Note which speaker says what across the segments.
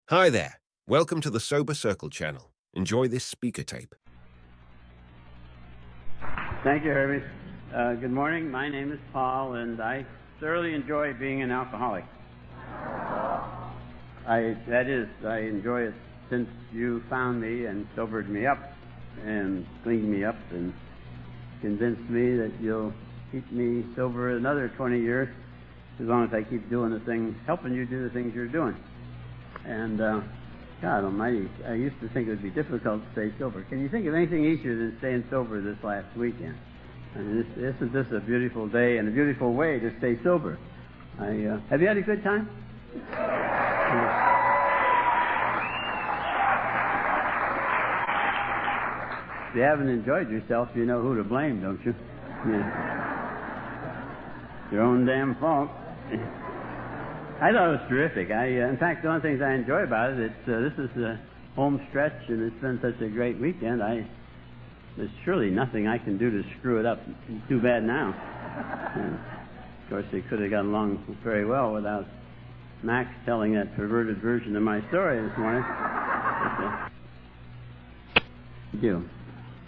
Speaker 1: Hi there. Welcome to the SoberCircle channel. Enjoy this speaker tape.
Speaker 2: Thank you, Herbie. Good morning. My name is Paul, and I thoroughly enjoy being an alcoholic. I enjoy it since you found me and sobered me up and cleaned me up and convinced me that you'll keep me sober another 20 years as long as I keep doing the things, helping you do the things you're doing. And God Almighty, I used to think it would be difficult to stay sober. Can you think of anything easier than staying sober this last weekend? I mean, isn't this a beautiful day and a beautiful way to stay sober? Have you had a good time? If you haven't enjoyed yourself, you know who to blame, don't you? Yeah. Your own damn fault. I thought it was terrific. In fact, one of the things I enjoy about it, this is the home stretch, and it's been such a great weekend. There's surely nothing I can do to screw it up. Too bad now. Of course, they could have got along very well without Max telling that perverted version of my story this morning.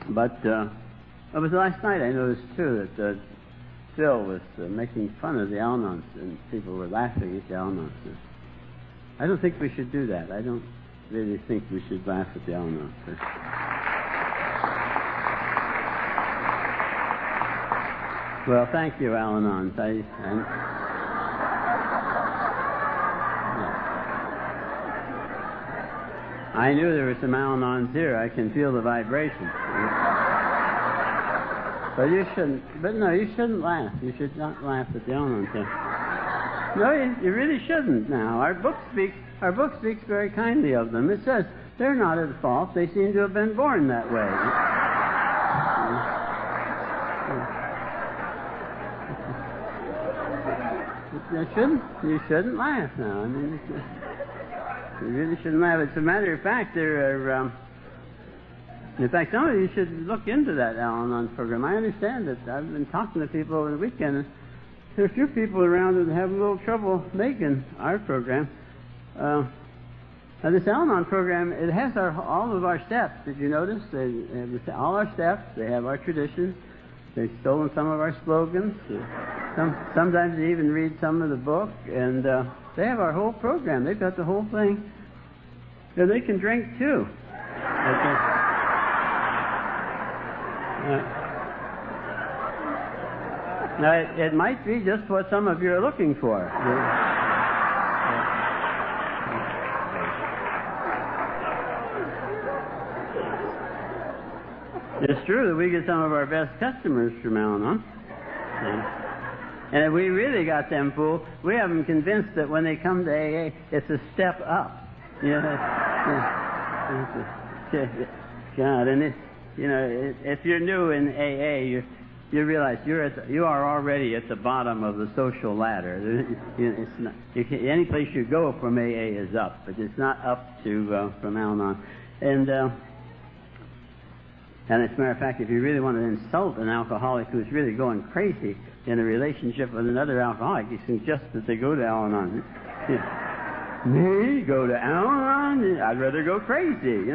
Speaker 2: But it was last night I noticed, too, that Phil was making fun of the Al-Anons, and people were laughing at the Al-Anons. I don't think we should do that. I don't really think we should laugh at the Al-Anons. Well, thank you, Al-Anons. I knew there were some Al-Anons here. I can feel the vibration. But you shouldn't. But no, you shouldn't laugh. You should not laugh at the Al-Anons. No, you really shouldn't. Now, our book speaks very kindly of them. It says they're not at fault. They seem to have been born that way. You shouldn't laugh now. I mean, you really shouldn't laugh. As a matter of fact, in fact, some of you should look into that Al-Anon program. I understand that. I've been talking to people over the weekend, and there are a few people around that have a little trouble making our program. Now, this Al-Anon program, it has all of our steps. Did you notice? They have all our steps. They have our traditions. They've stolen some of our slogans. Sometimes they even read some of the book, and they have our whole program. They've got the whole thing. And they can drink, too. Now, it might be just what some of you are looking for. It's true that we get some of our best customers from Al-Anon. And if we really got them fooled, we have them convinced that when they come to AA, it's a step up. God, and if you're new in AA, you realize you are already at the bottom of the social ladder. It's not, any place you go from AA is up, but it's not up to from Al-Anon. And as a matter of fact, if you really want to insult an alcoholic who's really going crazy in a relationship with another alcoholic, you suggest that they go to Al-Anon. Me go to Al-Anon? I'd rather go crazy.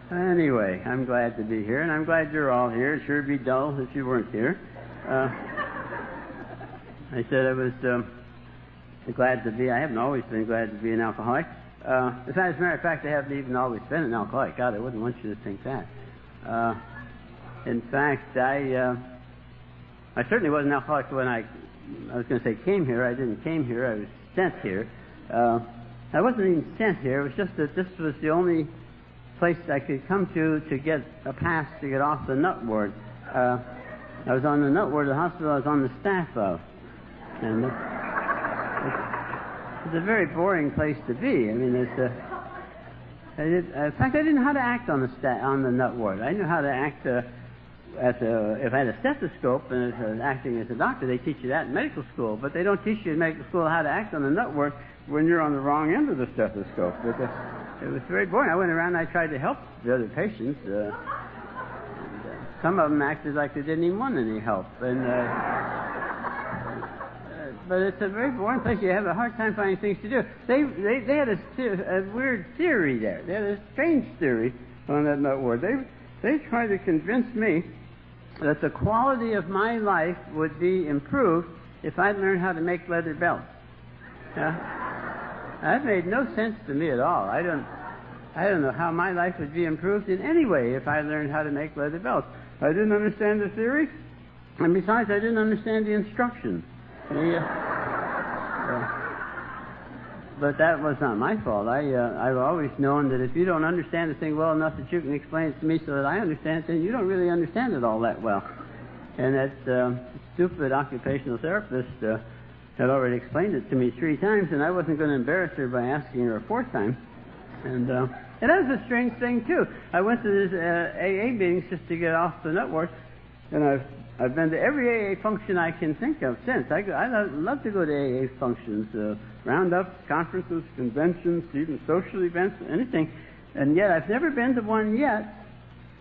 Speaker 2: Anyway, I'm glad to be here, and I'm glad you're all here. It'd sure be dull if you weren't here. I said I was glad to be. I haven't always been glad to be an alcoholic. As a matter of fact, I haven't even always been an alcoholic. God, I wouldn't want you to think that. In fact, I certainly wasn't an alcoholic when I was going to say came here. I didn't came here. I was sent here. I wasn't even sent here. It was just that this was the only place I could come to get a pass to get off the nut ward. I was on the nut ward of the hospital I was on the staff of. And it's a very boring place to be. I mean, in fact, I didn't know how to act on the nut ward. I knew how to act if I had a stethoscope and acting as a doctor. They teach you that in medical school, but they don't teach you in medical school how to act on the nut ward when you're on the wrong end of the stethoscope. But, it was very boring. I went around and I tried to help the other patients. Some of them acted like they didn't even want any help. And but it's a very boring place. You have a hard time finding things to do. They had a weird theory there. They had a strange theory on that nut ward. They tried to convince me that the quality of my life would be improved if I'd learned how to make leather belts. That made no sense to me at all. I don't know how my life would be improved in any way if I learned how to make leather belts. I didn't understand the theory, and besides, I didn't understand the instructions. But that was not my fault. I've always known that if you don't understand a thing well enough that you can explain it to me so that I understand it, then you don't really understand it all that well. And that stupid occupational therapist had already explained it to me 3 times, and I wasn't going to embarrass her by asking her a 4th time. And that was a strange thing, too. I went to these AA meetings just to get off the nut ward, and I've been to every AA function I can think of since. I love to go to AA functions, roundups, conferences, conventions, even social events, anything. And yet I've never been to one yet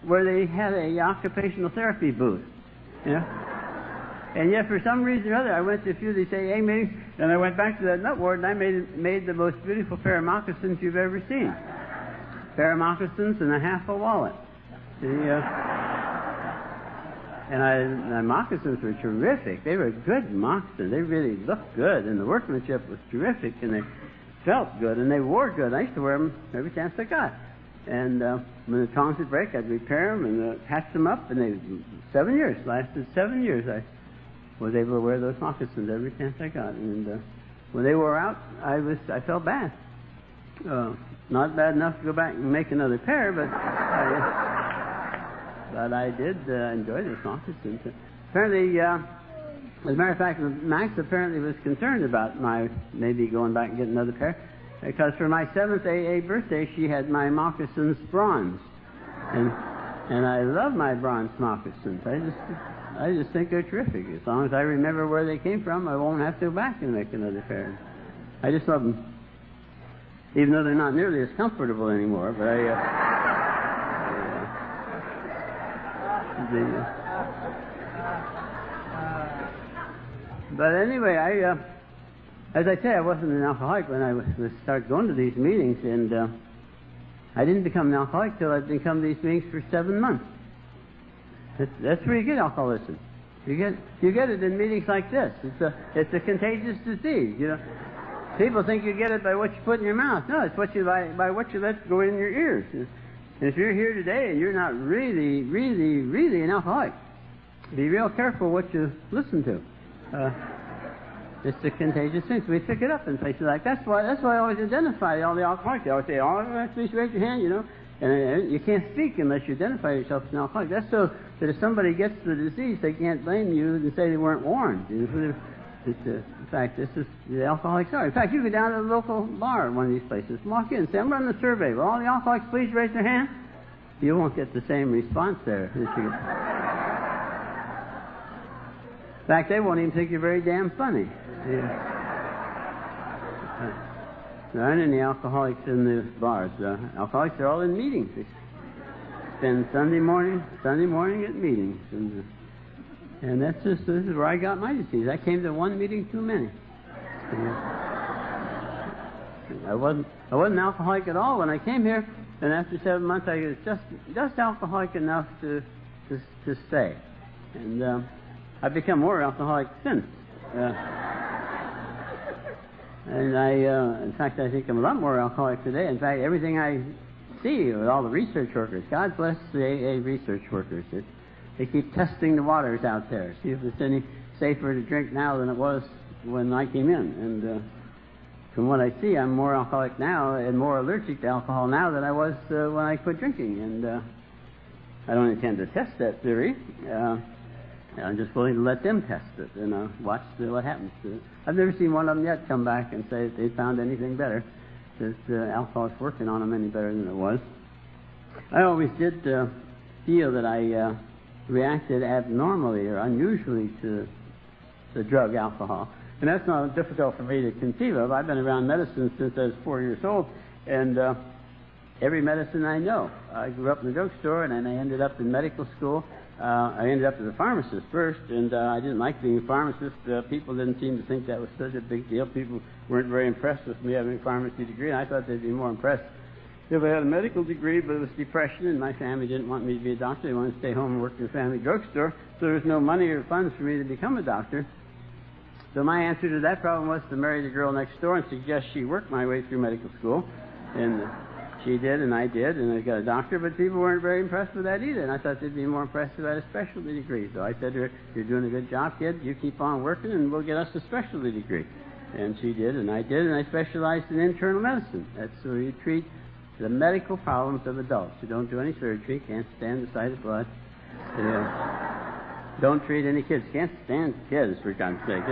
Speaker 2: where they had a occupational therapy booth. And yet for some reason or other, I went to a few of these AA meetings, and I went back to that nut ward, and I made the most beautiful pair of moccasins you've ever seen. Pair of moccasins and a half a wallet. And my moccasins were terrific. They were good moccasins. They really looked good, and the workmanship was terrific, and they felt good, and they wore good. I used to wear them every chance I got. And when the tongs would break, I'd repair them and patch them up, and they 7 years, lasted 7 years. I was able to wear those moccasins every chance I got. And when they wore out, I felt bad. Not bad enough to go back and make another pair, but I did enjoy those moccasins. Apparently, as a matter of fact, Max apparently was concerned about my maybe going back and getting another pair, because for my 7th AA birthday, she had my moccasins bronze. And I love my bronze moccasins. I just think they're terrific. As long as I remember where they came from, I won't have to go back and make another pair. I just love them. Even though they're not nearly as comfortable anymore, but but anyway, as I say, I wasn't an alcoholic when I started going to these meetings, and I didn't become an alcoholic till I'd become these meetings for 7 months. That's where you get alcoholism. You get it in meetings like this. It's a contagious disease. People think you get it by what you put in your mouth. No, it's by what you let go in your ears. And if you're here today and you're not really, really, really an alcoholic, be real careful what you listen to. It's a contagious thing. So we pick it up in places like that. That's why I always identify all the alcoholics. I always say, please raise your hand, And you can't speak unless you identify yourself as an alcoholic. That's so that if somebody gets the disease, they can't blame you and say they weren't warned. In fact, this is the alcoholics are. In fact, you go down to the local bar, one of these places, walk in and say, I'm running a survey. Will all the alcoholics please raise their hand? You won't get the same response there. In fact, they won't even think you're very damn funny. There aren't any alcoholics in the bars. Alcoholics are all in meetings. They spend Sunday morning at meetings. And this is where I got my disease. I came to one meeting too many. I wasn't an alcoholic at all when I came here, and after 7 months I was just alcoholic enough to stay. And I've become more alcoholic since. And in fact, I think I'm a lot more alcoholic today. In fact, everything I see with all the research workers, God bless the AA research workers. They keep testing the waters out there, see if it's any safer to drink now than it was when I came in. And from what I see, I'm more alcoholic now and more allergic to alcohol now than I was when I quit drinking. And I don't intend to test that theory. I'm just willing to let them test it and watch what happens to it. I've never seen one of them yet come back and say that they found anything better, that alcohol is working on them any better than it was. I always did feel that I reacted abnormally or unusually to the drug alcohol. And that's not difficult for me to conceive of. I've been around medicine since I was 4 years old, and every medicine I know. I grew up in the drugstore, and then I ended up in medical school, I ended up as a pharmacist first, and I didn't like being a pharmacist. People didn't seem to think that was such a big deal. People weren't very impressed with me having a pharmacy degree, and I thought they'd be more impressed if I had a medical degree, but it was depression, and my family didn't want me to be a doctor. They wanted to stay home and work in a family drugstore, so there was no money or funds for me to become a doctor. So my answer to that problem was to marry the girl next door and suggest she work my way through medical school. And she did, and I did, and I got a doctor, but people weren't very impressed with that either, and I thought they'd be more impressed if I had a specialty degree. So I said to her, "You're doing a good job, kid. You keep on working, and we'll get us a specialty degree." And she did, and I did, and I specialized in internal medicine. That's where you treat the medical problems of adults. You don't do any surgery, can't stand the sight of blood. Don't treat any kids. Can't stand kids, for God's sake.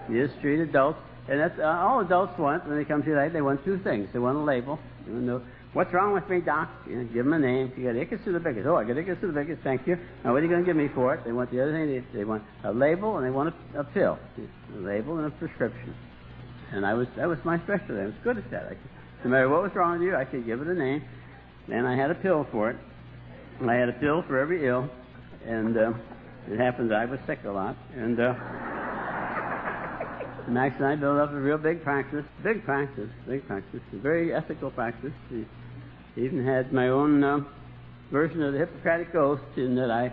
Speaker 2: You just treat adults. And that's all adults want when they come to you. They want two things. They want a label. They want to know, what's wrong with me, doc? You know, give them a name. You got Icus Sulabicus. Oh, I got Icus Sulabicus. Thank you. Now, what are you going to give me for it? They want the other thing. They want a label, and they want a pill. A label and a prescription. And that was my specialty. I was good at that. No matter what was wrong with you, I could give it a name. And I had a pill for it. And I had a pill for every ill. And it happened that I was sick a lot. And Max and I built up a real big practice, a very ethical practice. We even had my own version of the Hippocratic Oath, in that I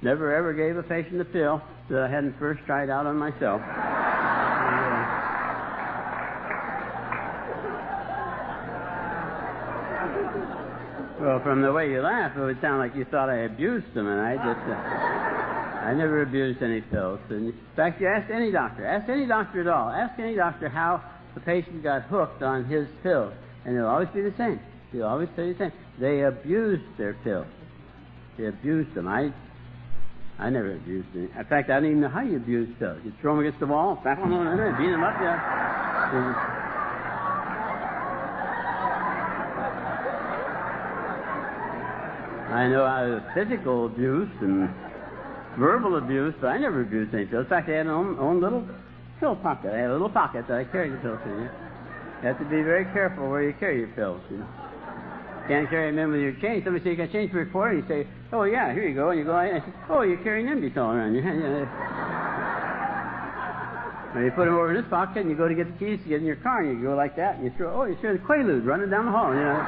Speaker 2: never ever gave a patient a pill that I hadn't first tried out on myself. Well, from the way you laugh, it would sound like you thought I abused them, and I never abused any pills. And in fact, you ask any doctor at all, ask any doctor how the patient got hooked on his pills, and it'll always be the same. He'll always tell you the same. They abused their pills. They abused them. I never abused any. In fact, I don't even know how you abuse pills. You throw them against the wall, slap them on, beat them up, I know how to physical abuse and verbal abuse, but I never abused any pills. In fact, I had my own little pill pocket. I had a little pocket that I carried the pills in. You have to be very careful where you carry your pills. You know? Can't carry them in with your change. Somebody say, "You got change for your quarter?" You say, "Oh, yeah, here you go." And you go, and I say, "Oh, you're carrying empties all around your hand." Or you put them over in this pocket, and you go to get the keys to get in your car, and you go like that, and you throw the Quaalude running down the hall, you know.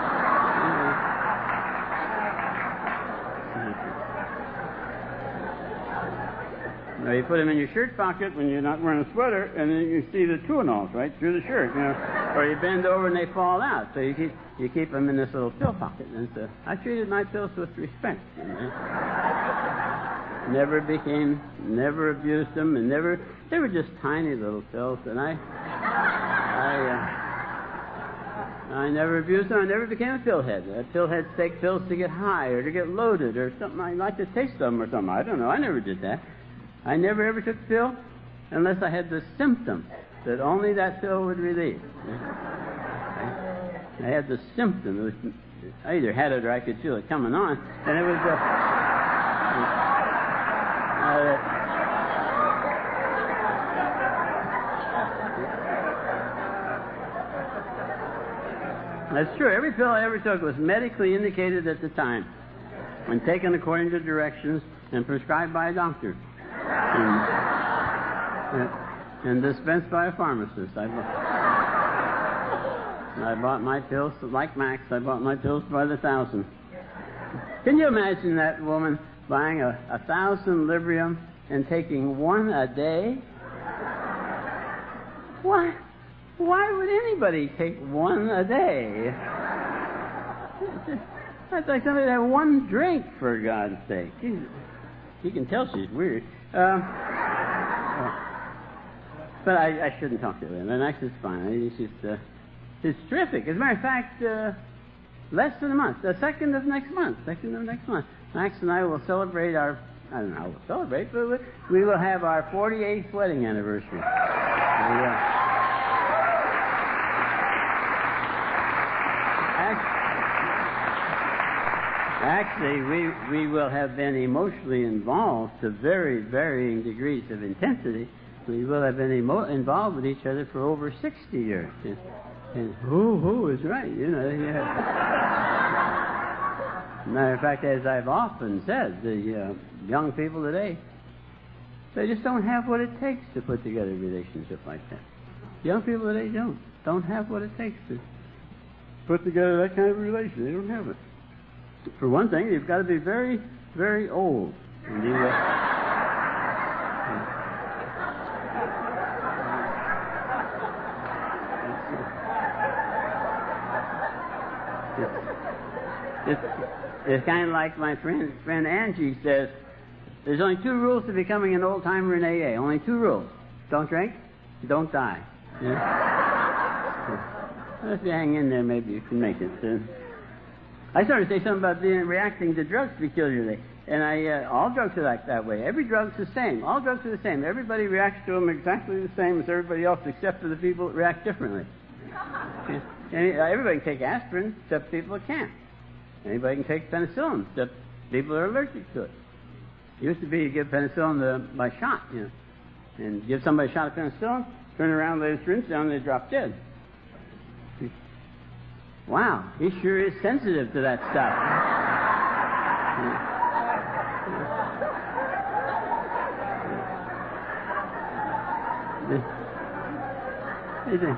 Speaker 2: Now, you put them in your shirt pocket when you're not wearing a sweater, and then you see the Tuanols right through the shirt, you know. Or you bend over and they fall out. So you keep them in this little pill pocket. And so I treated my pills with respect. You know. Never abused them, and they were just tiny little pills, and I never abused them. I never became a pillhead. Pillheads take pills to get high or to get loaded or something. I like to taste them or something. I don't know. I never did that. I never ever took a pill unless I had the symptom that only that pill would relieve. I had the symptom. I either had it or I could feel it coming on, and it was that's true. Every pill I ever took was medically indicated at the time and taken according to directions and prescribed by a doctor. And dispensed by a pharmacist. I bought my pills, like Max, I bought my pills by the thousand. Can you imagine that woman buying 1,000 Librium and taking one a day? Why would anybody take one a day? That's like somebody that had one drink, for God's sake. You can tell she's weird. But I shouldn't talk to her. Max is fine. She's terrific. As a matter of fact, less than a month. The 2nd of next month. Max and I will celebrate I don't know how we'll celebrate, but we will have our 48th wedding anniversary. Actually, we will have been emotionally involved to very varying degrees of intensity. We will have been involved with each other for over 60 years. And who is right, you know. Yeah. Matter of fact, as I've often said, the young people today, they just don't have what it takes to put together a relationship like that. Young people today don't have what it takes to put together that kind of relation. They don't have it. For one thing, you've got to be very, very old. It's kind of like my friend Angie says, there's only 2 rules to becoming an old-timer in AA. Only 2 rules. Don't drink, don't die. Yeah? Well, if you hang in there, maybe you can make it. I started to say something about reacting to drugs peculiarly. And all drugs are like that way. Every drug's the same. All drugs are the same. Everybody reacts to them exactly the same as everybody else, except for the people that react differently. And everybody can take aspirin, except people that can't. Anybody can take penicillin, except people that are allergic to it. It used to be you give penicillin by shot, and give somebody a shot of penicillin, turn around, lay the syringe down, and they drop dead. Wow, he sure is sensitive to that stuff. He's a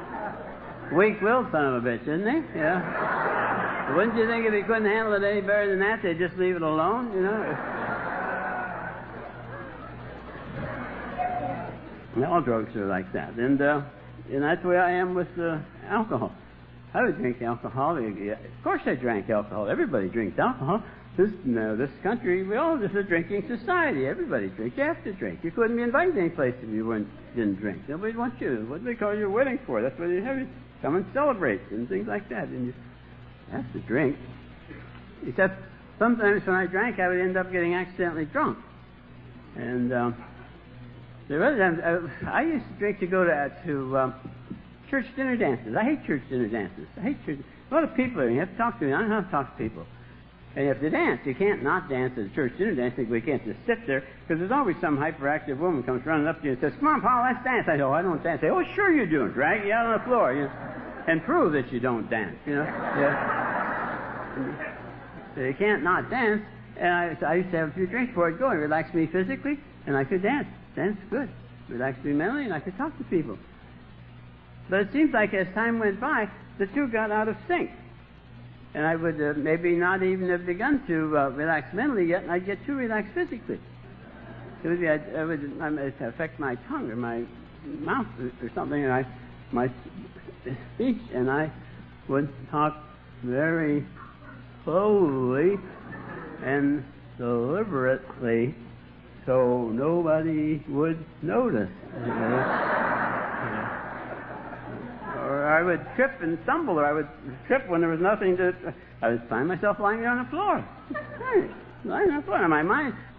Speaker 2: weak-willed son of a bitch, isn't he? Yeah. Wouldn't you think if he couldn't handle it any better than that, they'd just leave it alone, All drugs are like that. And that's the way I am with alcohol. I would drink alcohol. Of course I drank alcohol. Everybody drinks alcohol. This country, this is a drinking society. Everybody drinks. You have to drink. You couldn't be invited any place if you didn't drink. Nobody wants you. What do they call your wedding for? That's where they have you come and celebrate and things like that. And you have to drink. Except sometimes when I drank, I would end up getting accidentally drunk. And there were times I used to drink to go to church dinner dances. I hate church dinner dances. A lot of people are. You have to talk to them. I don't know how to talk to people. And you have to dance. You can't not dance at a church dinner dance. We can't just sit there, because there's always some hyperactive woman comes running up to you and says, "Come on, Paul, let's dance." I go, "I don't dance." I say, "Oh, sure you do." Drag you out on the floor, and prove that you don't dance. Yeah. So you can't not dance. And I used to have a few drinks before I'd go. It relaxed me physically, and I could dance. Dance good. Relaxed me mentally, and I could talk to people. But it seems like as time went by, the two got out of sync. And I would maybe not even have begun to relax mentally yet, and I'd get too relaxed physically. It would affect my tongue or my mouth or something, and my speech, and I would talk very slowly and deliberately so nobody would notice. Or I would trip and stumble, or I would trip when there was nothing to... I would find myself lying there on the floor. Lying on the floor. And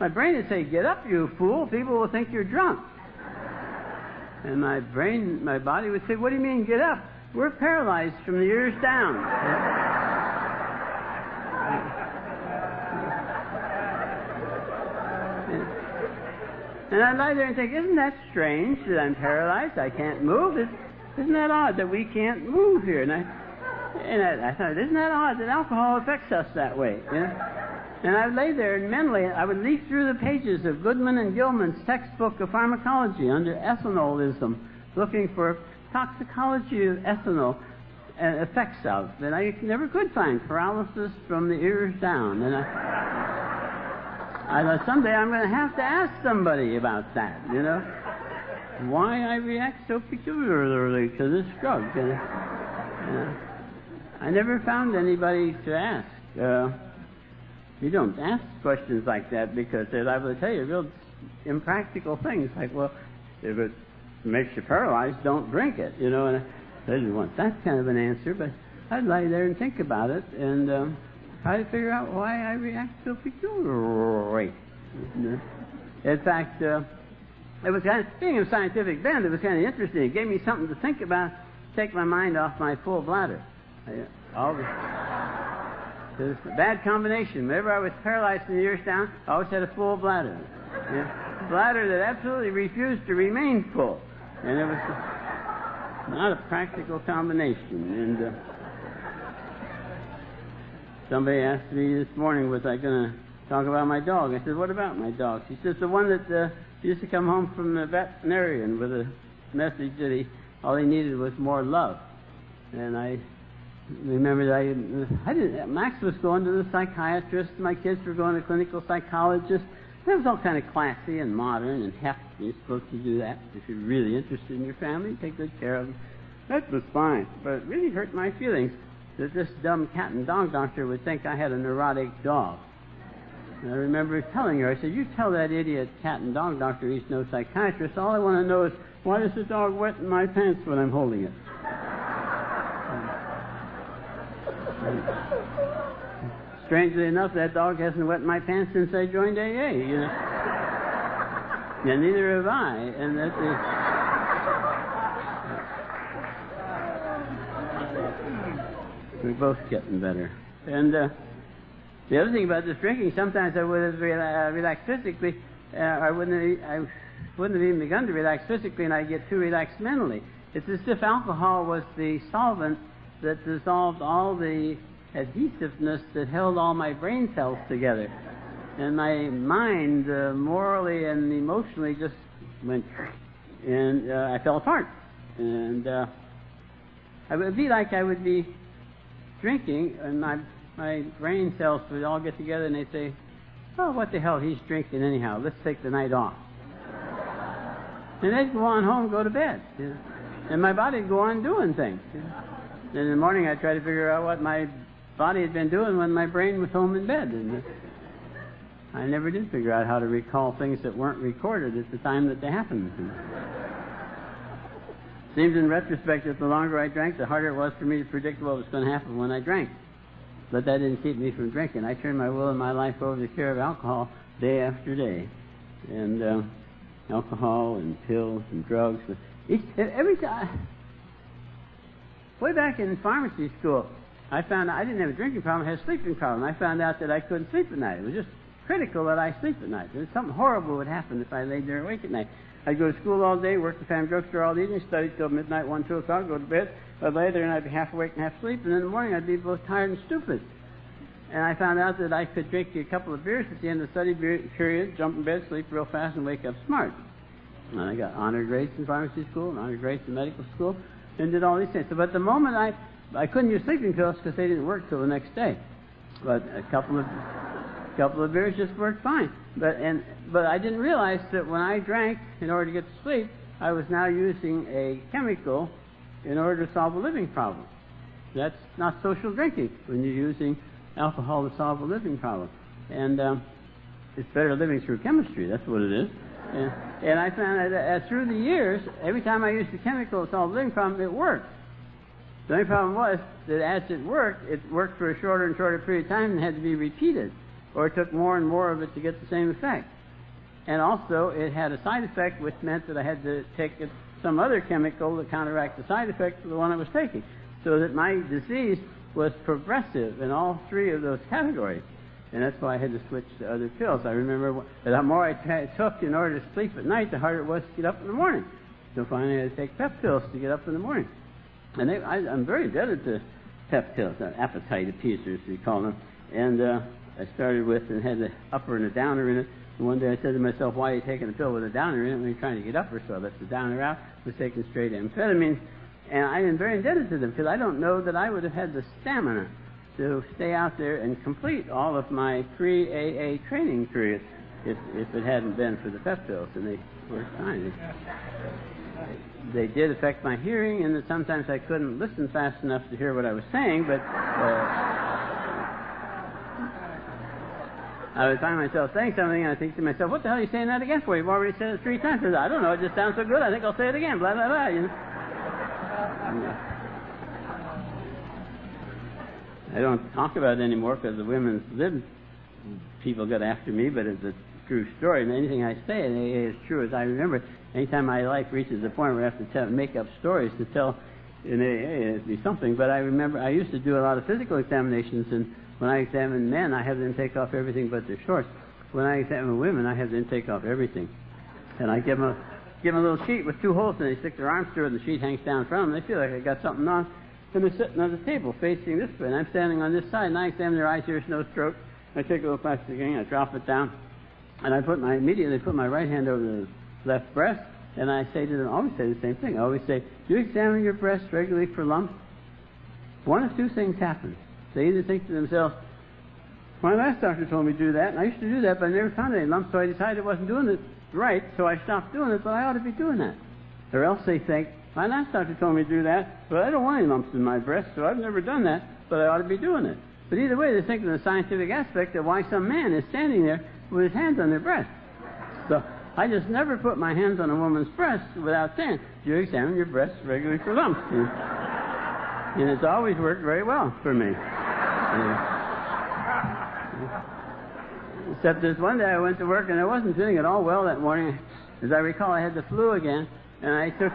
Speaker 2: my brain would say, "Get up, you fool. People will think you're drunk." And my body would say, "What do you mean, get up? We're paralyzed from the ears down." And I'd lie there and think, "Isn't that strange that I'm paralyzed? I can't move. Isn't that odd that we can't move here?" And I thought, "Isn't that odd that alcohol affects us that way?" And I would lay there and mentally, I would leaf through the pages of Goodman and Gilman's textbook of pharmacology under ethanolism, looking for toxicology of ethanol and effects of. And I never could find paralysis from the ears down. And I thought, someday I'm going to have to ask somebody about that, why I react so peculiarly to this drug. I never found anybody to ask. You don't ask questions like that because they're liable to tell you real impractical things like, well, if it makes you paralyzed, don't drink it, And I didn't want that kind of an answer, but I'd lie there and think about it and try to figure out why I react so peculiarly. In fact, it was being a scientific bent, it was kind of interesting. It gave me something to think about, take my mind off my full bladder. It was a bad combination. Whenever I was paralyzed from the ears down, I always had a full bladder. A bladder that absolutely refused to remain full. And it was not a practical combination. Somebody asked me this morning, was I going to talk about my dog? I said, what about my dog? She says, the one that used to come home from the veterinarian with a message that all he needed was more love. And I remember that Max was going to the psychiatrist, my kids were going to clinical psychologists. That was all kind of classy and modern and heft. You're supposed to do that. If you're really interested in your family, take good care of them. That was fine. But it really hurt my feelings that this dumb cat and dog doctor would think I had a neurotic dog. And I remember telling her, I said, you tell that idiot cat and dog doctor he's no psychiatrist. All I want to know is, why does the dog wet in my pants when I'm holding it? Strangely enough, that dog hasn't wet my pants since I joined AA, you know. And neither have I. And that's we're both getting better. And the other thing about this drinking, sometimes I would have relaxed physically. I wouldn't have even begun to relax physically, and I'd get too relaxed mentally. It's as if alcohol was the solvent that dissolved all the adhesiveness that held all my brain cells together. And my mind, morally and emotionally, just went, and I fell apart. And it would be like I would be drinking, and my brain cells would all get together, and they'd say, oh, what the hell, he's drinking anyhow. Let's take the night off. And they'd go on home, go to bed. You know? And my body would go on doing things. You know? And in the morning, I'd try to figure out what my body had been doing when my brain was home in bed. And I never did figure out how to recall things that weren't recorded at the time that they happened. Seems in retrospect that the longer I drank, the harder it was for me to predict what was going to happen when I drank. But that didn't keep me from drinking. I turned my will and my life over to the care of alcohol day after day. And alcohol and pills and drugs. Every time, way back in pharmacy school, I found out I didn't have a drinking problem, I had a sleeping problem. I found out that I couldn't sleep at night. It was just critical that I sleep at night. Something horrible would happen if I laid there awake at night. I'd go to school all day, work at the family drugstore all evening, study till midnight, 1, 2 o'clock, go to bed. I'd lay there and I'd be half awake and half asleep, and in the morning I'd be both tired and stupid. And I found out that I could drink a couple of beers at the end of the study period, jump in bed, sleep real fast, and wake up smart. And I got honor grades in pharmacy school and honor grades in medical school and did all these things. So, but the moment I couldn't use sleeping pills because they didn't work till the next day. But a couple of beers just worked fine. But I didn't realize that when I drank in order to get to sleep, I was now using a chemical in order to solve a living problem. That's not social drinking when you're using alcohol to solve a living problem. And it's better living through chemistry. That's what it is. And I found that through the years, every time I used the chemical to solve a living problem, it worked. The only problem was that as it worked for a shorter and shorter period of time and had to be repeated, or it took more and more of it to get the same effect. And also, it had a side effect, which meant that I had to take some other chemical to counteract the side effect of the one I was taking, so that my disease was progressive in all three of those categories. And that's why I had to switch to other pills. I remember that the more I took in order to sleep at night, the harder it was to get up in the morning. So finally I had to take pep pills to get up in the morning. And I'm very indebted to pep pills, appetite appeasers, we call them. And I started with and had the upper and a downer in it. And one day I said to myself, why are you taking a pill with a downer in it when you're trying to get upper? So I left the downer out, was taking straight amphetamines. And I am very indebted to them because I don't know that I would have had the stamina to stay out there and complete all of my pre-AA training period if it hadn't been for the pep pills. And they were fine. They did affect my hearing, and that sometimes I couldn't listen fast enough to hear what I was saying, but I would find myself saying something, and I think to myself, what the hell are you saying that again for? You've already said it 3 times. I don't know, it just sounds so good, I think I'll say it again, blah, blah, blah, you know. I don't talk about it anymore because the women's lib people got after me, but it's a true story, and anything I say in AA is true as I remember. Anytime my life reaches the point where I have to make up stories to tell in AA, it'd be something. But I remember I used to do a lot of physical examinations, and when I examine men, I have them take off everything but their shorts. When I examine women, I have them take off everything. And I give them a little sheet with 2 holes in it. They stick their arms through it, and the sheet hangs down from them. They feel like they got something on. and they're sitting on the table facing this way, and I'm standing on this side, and I examine their eyes, ears, nose, throat. I take a little plastic ring, I drop it down, and I immediately put my right hand over the left breast, and I say to them, I always say the same thing. I always say, do you examine your breast regularly for lumps? One of two things happen. They either think to themselves, my last doctor told me to do that, and I used to do that, but I never found any lumps, so I decided I wasn't doing it right, so I stopped doing it, but I ought to be doing that. Or else they think, my last doctor told me to do that, but I don't want any lumps in my breast, so I've never done that, but I ought to be doing it. But either way, they're thinking of the scientific aspect of why some man is standing there with his hands on their breast. So I just never put my hands on a woman's breast without saying, do you examine your breast regularly for lumps? And it's always worked very well for me. Except this one day I went to work and I wasn't feeling at all well that morning. As I recall, I had the flu again, and I took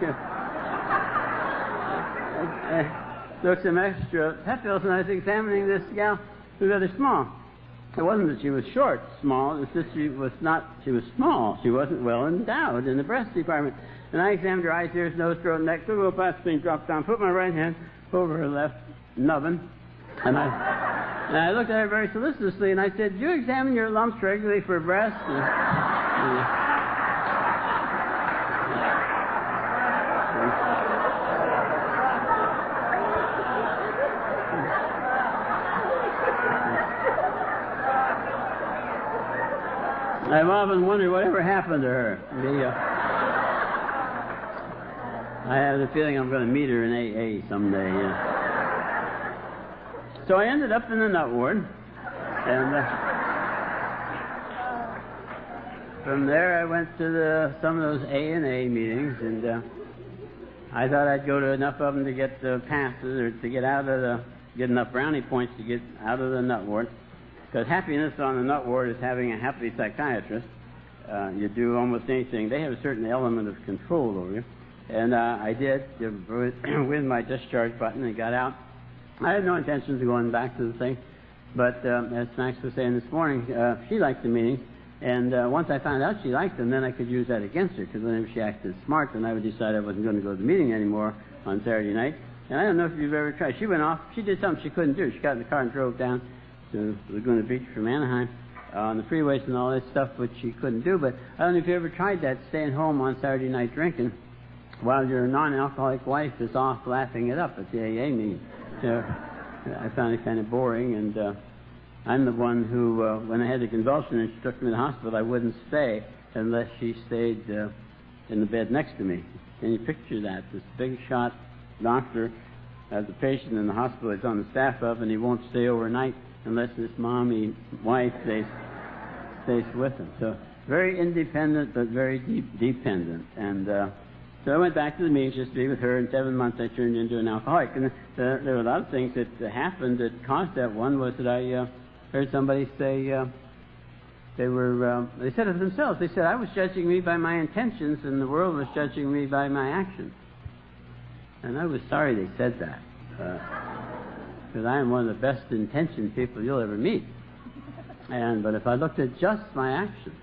Speaker 2: some extra pep pills, and I was examining this gal who was rather small. It wasn't that she was short, small. It's just she was small. She wasn't well endowed in the breast department. And I examined her eyes, ears, nose, throat, neck, took a little plastic thing, dropped down, put my right hand over her left nubbin, and I looked at her very solicitously, and I said, do you examine your lumps regularly for breast? I've often wondered whatever happened to her. I have the feeling I'm going to meet her in AA someday. So I ended up in the nut ward, and from there I went to some of those A&A meetings, and I thought I'd go to enough of them to get the passes or to get enough brownie points to get out of the nut ward. Because happiness on the nut ward is having a happy psychiatrist. You do almost anything. They have a certain element of control over you. And I did, with my discharge button, and got out. I had no intentions of going back to the thing. But as Max was saying this morning, she liked the meetings. And once I found out she liked them, then I could use that against her. Because whenever she acted smart, then I would decide I wasn't going to go to the meeting anymore on Saturday night. And I don't know if you've ever tried. She went off. She did something she couldn't do. She got in the car and drove down to Laguna Beach from Anaheim on the freeways and all that stuff, which she couldn't do. But I don't know if you ever tried that, staying home on Saturday night drinking while your non-alcoholic wife is off laughing it up at the AA meeting. I found it kind of boring, and I'm the one who, when I had the convulsion and she took me to the hospital, I wouldn't stay unless she stayed in the bed next to me. Can you picture that? This big shot doctor has a patient in the hospital he's on the staff of, and he won't stay overnight unless this mommy wife stays with him. So very independent, but very dependent. And so I went back to the meetings just to be with her. In 7 months, I turned into an alcoholic. And there were a lot of things that happened that caused that. One was that I heard somebody say they said it themselves. They said I was judging me by my intentions, and the world was judging me by my actions. And I was sorry they said that. Because I am one of the best intentioned people you'll ever meet. But if I looked at just my actions,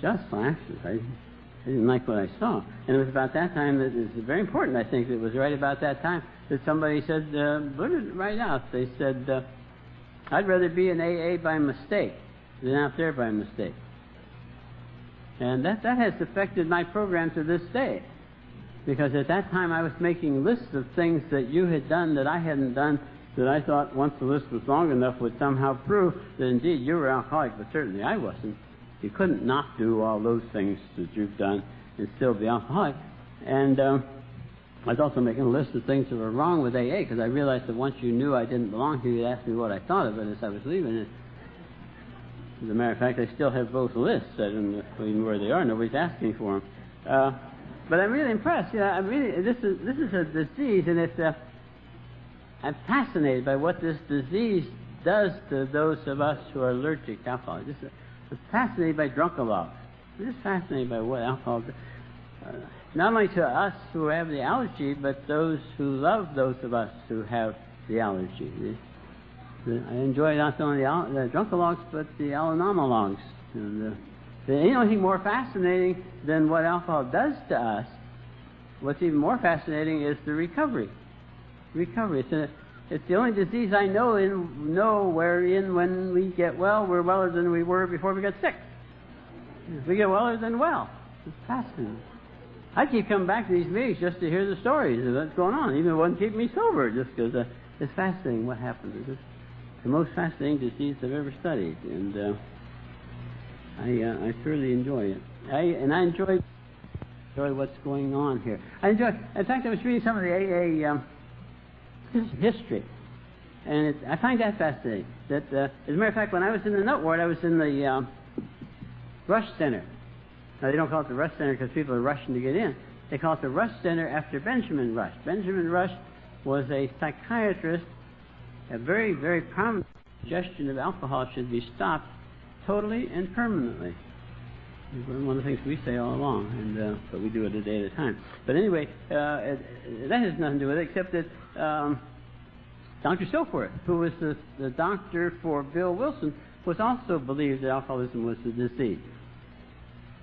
Speaker 2: I didn't like what I saw. And it was about that time that it's very important, I think, it was right about that time that somebody said, put it right out. They said, I'd rather be in AA by mistake than out there by mistake. And that has affected my program to this day. Because at that time I was making lists of things that you had done that I hadn't done, that I thought once the list was long enough would somehow prove that indeed you were alcoholic, but certainly I wasn't. You couldn't not do all those things that you've done and still be alcoholic. And I was also making a list of things that were wrong with AA, because I realized that once you knew I didn't belong here, you'd ask me what I thought of it as I was leaving it. As a matter of fact, I still have both lists, even where they are. Nobody's asking for them. But I'm really impressed. This is a disease, and I'm fascinated by what this disease does to those of us who are allergic to alcohol. I'm fascinated by drunkalogs. I'm just fascinated by what alcohol does. Not only to us who have the allergy, but those who love those of us who have the allergy. I enjoy not only the drunkalogs, but the alcohologs. Anything more fascinating than what alcohol does to us, what's even more fascinating is the recovery. recovery. It's the only disease I know wherein when we get well, we're weller than we were before we got sick. We get weller than well. It's fascinating. I keep coming back to these meetings just to hear the stories of what's going on. Even it wouldn't keep me sober, just because it's fascinating what happens. It's the most fascinating disease I've ever studied, and I thoroughly enjoy it. I enjoy what's going on here. In fact, I was reading some of the AA history, and I find that fascinating. That, as a matter of fact, when I was in the Note Ward, I was in the Rush Center. Now, they don't call it the Rush Center because people are rushing to get in. They call it the Rush Center after Benjamin Rush. Benjamin Rush was a psychiatrist, a very, very prominent suggestion of alcohol should be stopped totally and permanently. One of the things we say all along, and but we do it a day at a time. But anyway, that has nothing to do with it, except that Dr. Silkworth, who was the doctor for Bill Wilson, was also believed that alcoholism was a disease.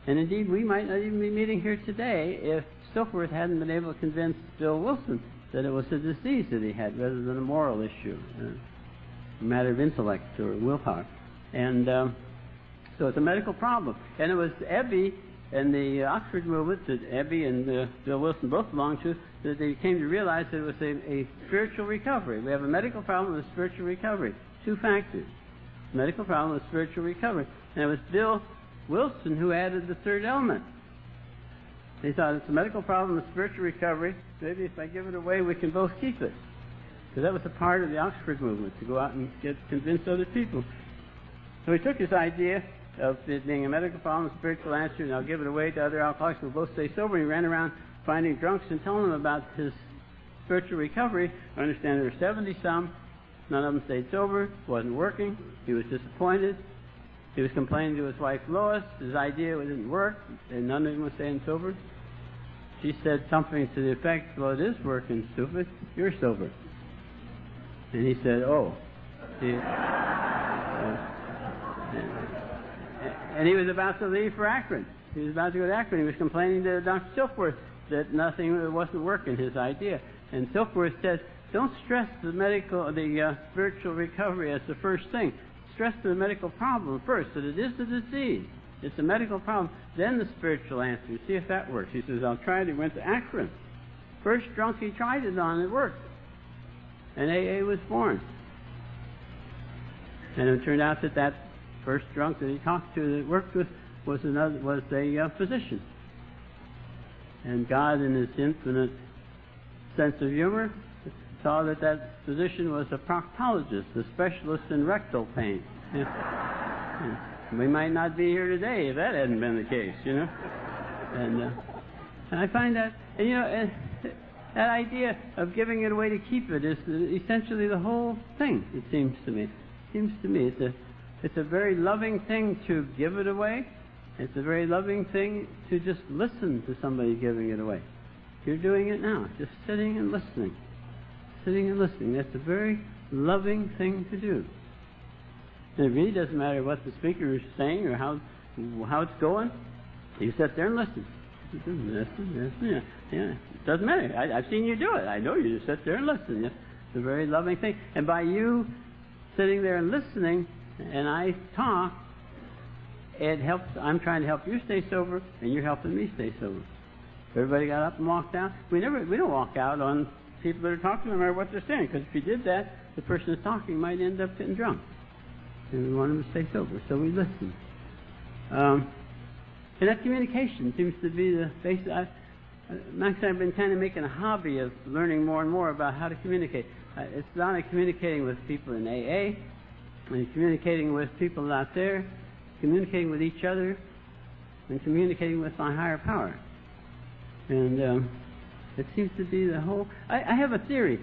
Speaker 2: And indeed, we might not even be meeting here today if Silkworth hadn't been able to convince Bill Wilson that it was a disease that he had rather than a moral issue, a matter of intellect or willpower. And so it's a medical problem. And it was Ebby and the Oxford movement that Ebby and Bill Wilson both belonged to, that they came to realize that it was a spiritual recovery. We have a medical problem and a spiritual recovery. Two factors. Medical problem and spiritual recovery. And it was Bill Wilson who added the third element. They thought it's a medical problem and spiritual recovery. Maybe if I give it away, we can both keep it. Because that was a part of the Oxford movement, to go out and convince other people. So he took his idea of it being a medical problem, a spiritual answer, and I'll give it away to other alcoholics who will both stay sober. He ran around finding drunks and telling them about his spiritual recovery. I understand there were 70-some. None of them stayed sober. It wasn't working. He was disappointed. He was complaining to his wife, Lois. His idea didn't work, and none of them were staying sober. She said something to the effect, well, it is working, stupid. You're sober. And he said, oh. And he was about to leave for Akron. He was about to go to Akron. He was complaining to Dr. Silkworth that nothing wasn't working, his idea. And Silkworth said, don't stress the spiritual recovery as the first thing. Stress the medical problem first, that it is a disease. It's a medical problem. Then the spiritual answer. See if that works. He says, I'll try it. He went to Akron. First drunk he tried it on, it worked. And AA was born. And it turned out that first drunk that he talked to that worked with was a physician. And God, in his infinite sense of humor, saw that physician was a proctologist, a specialist in rectal pain. We might not be here today if that hadn't been the case, you know. And I find that, and that idea of giving it away to keep it is essentially the whole thing, it seems to me. It's a very loving thing to give it away. It's a very loving thing to just listen to somebody giving it away. You're doing it now, just sitting and listening. Sitting and listening. That's a very loving thing to do. And it really doesn't matter what the speaker is saying or how it's going. You sit there and listen. Listen, yeah. It doesn't matter. I've seen you do it. I know you just sit there and listen. Yeah. It's a very loving thing. And by you sitting there and listening, and I talk, it helps. I'm trying to help you stay sober, and you're helping me stay sober. Everybody got up and walked out. We don't walk out on people that are talking, no matter what they're saying, because if you did that, the person that's talking might end up getting drunk. And we want them to stay sober, so we listen. And that communication seems to be the basis. Max and I have been kind of making a hobby of learning more and more about how to communicate. It's not only communicating with people in AA, and communicating with people out there, communicating with each other, and communicating with my higher power. And it seems to be the whole... I have a theory.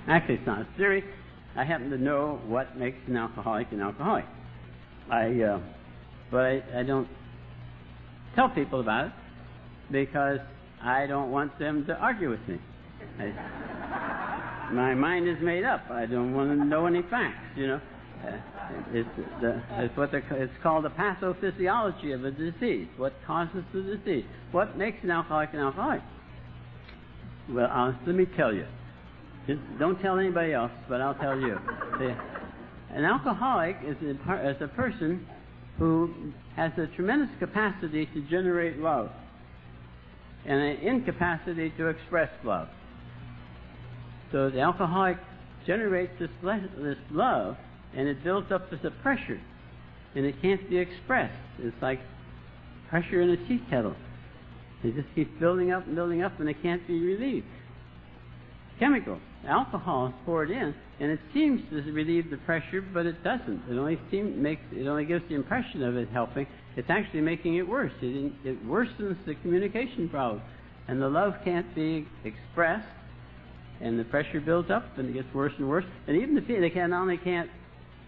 Speaker 2: Actually, it's not a theory. I happen to know what makes an alcoholic an alcoholic. But I don't tell people about it because I don't want them to argue with me. My mind is made up. I don't want to know any facts, you know. It's called the pathophysiology of a disease. What causes the disease? What makes an alcoholic an alcoholic? Well, let me tell you. Don't tell anybody else, but I'll tell you. An alcoholic is a person who has a tremendous capacity to generate love and an incapacity to express love. So the alcoholic generates this love, and it builds up as a pressure, and it can't be expressed. It's like pressure in a tea kettle. It just keeps building up, and it can't be relieved. Chemical. Alcohol is poured in, and it seems to relieve the pressure, but it doesn't. It only gives the impression of it helping. It's actually making it worse. It worsens the communication problem, and the love can't be expressed, and the pressure builds up, and it gets worse and worse. And even they not only can't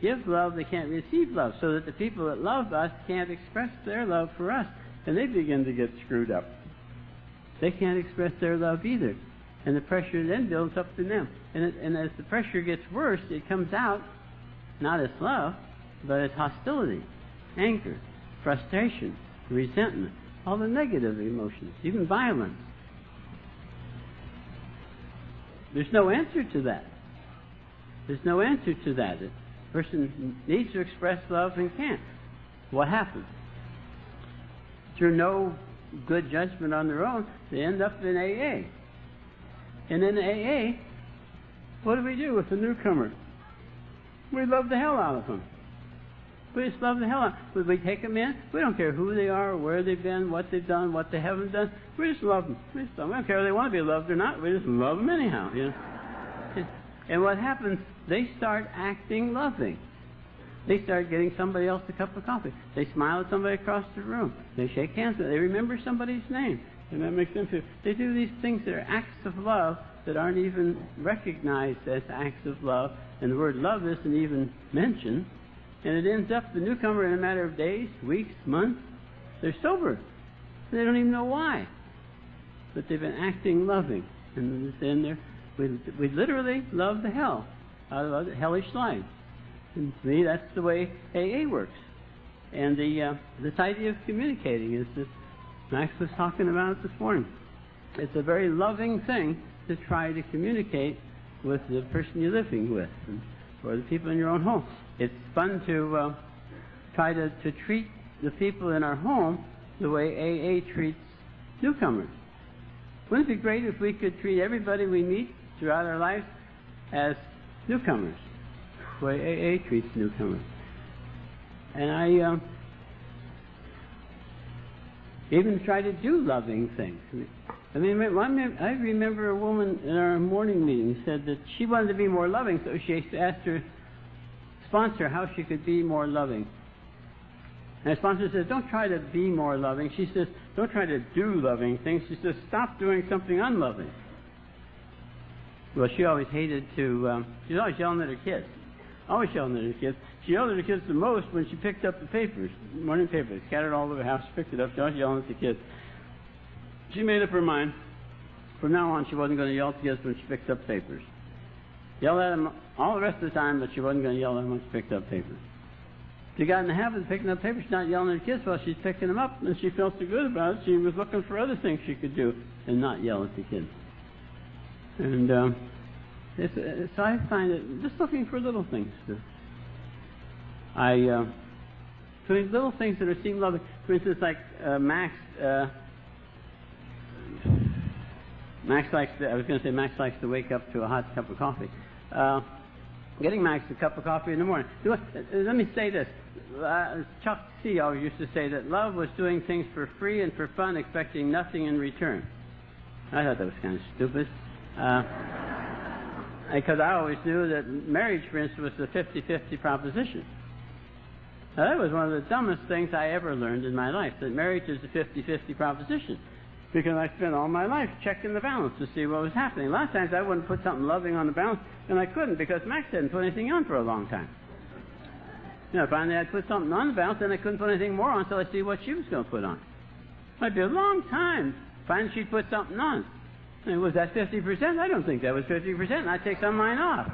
Speaker 2: give love, they can't receive love, so that the people that love us can't express their love for us, and they begin to get screwed up. They can't express their love either. And the pressure then builds up in them. And as the pressure gets worse, it comes out not as love, but as hostility, anger, frustration, resentment, all the negative emotions, even violence. There's no answer to that. There's no answer to that. The person needs to express love and can't. What happens? Through no good judgment on their own, they end up in AA. And in AA, what do we do with the newcomer? We love the hell out of them. We just love the hell out of them. We take them in. We don't care who they are, where they've been, what they've done, what they haven't done. We just love them. We don't care if they want to be loved or not. We just love them anyhow. You know? And what happens, they start acting loving. They start getting somebody else a cup of coffee. They smile at somebody across the room. They shake hands. They remember somebody's name. And that makes them feel. They do these things that are acts of love that aren't even recognized as acts of love. And the word love isn't even mentioned. And it ends up the newcomer in a matter of days, weeks, months, they're sober. They don't even know why. But they've been acting loving. And then we literally love the hell out of a hellish life. And to me, that's the way AA works. And this idea of communicating is that Max was talking about it this morning. It's a very loving thing to try to communicate with the person you're living with, or the people in your own home. It's fun to try to treat the people in our home the way AA treats newcomers. Wouldn't it be great if we could treat everybody we meet throughout our lives as newcomers, the way AA treats newcomers? And I even try to do loving things. I remember a woman in our morning meeting said that she wanted to be more loving, so she asked her sponsor how she could be more loving. And the sponsor says, don't try to be more loving. She says, don't try to do loving things. She says, stop doing something unloving. Well, she always hated to, she was always yelling at her kids. Always yelling at her kids. She yelled at her kids the most when she picked up the papers, morning papers, scattered all over the house. She picked it up. She was yelling at the kids. She made up her mind. From now on, she wasn't going to yell at the kids when she picked up papers. Yell at them all the rest of the time, but she wasn't going to yell at them when she picked up papers. She got in the habit of picking up papers, not yelling at her kids while she's picking them up, and she felt so good about it, she was looking for other things she could do and not yell at the kids. And so I find it just looking for little things. So these little things that seem lovely. For instance, like Max likes to wake up to a hot cup of coffee. Getting Max a cup of coffee in the morning. Let me say this. Chuck C. always used to say that love was doing things for free and for fun, expecting nothing in return. I thought that was kind of stupid. Because I always knew that marriage, for instance, was a 50-50 proposition. Now, that was one of the dumbest things I ever learned in my life, that marriage is a 50-50 proposition. Because I spent all my life checking the balance to see what was happening. A lot of times I wouldn't put something loving on the balance, and I couldn't because Max hadn't put anything on for a long time. Finally I'd put something on the balance, and I couldn't put anything more on until I see what she was going to put on. It might be a long time. Finally she'd put something on. And was that 50%? I don't think that was 50%, and I'd take some of mine off,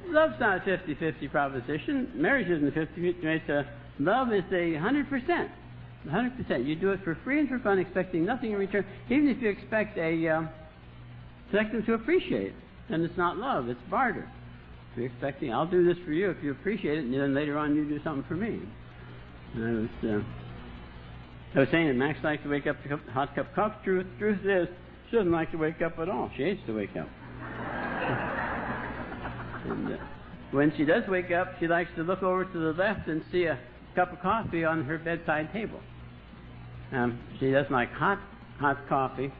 Speaker 2: Love's not a 50-50 proposition. Marriage isn't a 50-50. Love is a 100%. 100%. You do it for free and for fun, expecting nothing in return, even if you expect them to appreciate it. And it's not love, it's barter. If you're expecting, I'll do this for you if you appreciate it, and then later on you do something for me. And I was saying that Max likes to wake up to a hot cup of coffee. Truth is, she doesn't like to wake up at all. She hates to wake up. And when she does wake up, she likes to look over to the left and see a cup of coffee on her bedside table. She doesn't like hot coffee,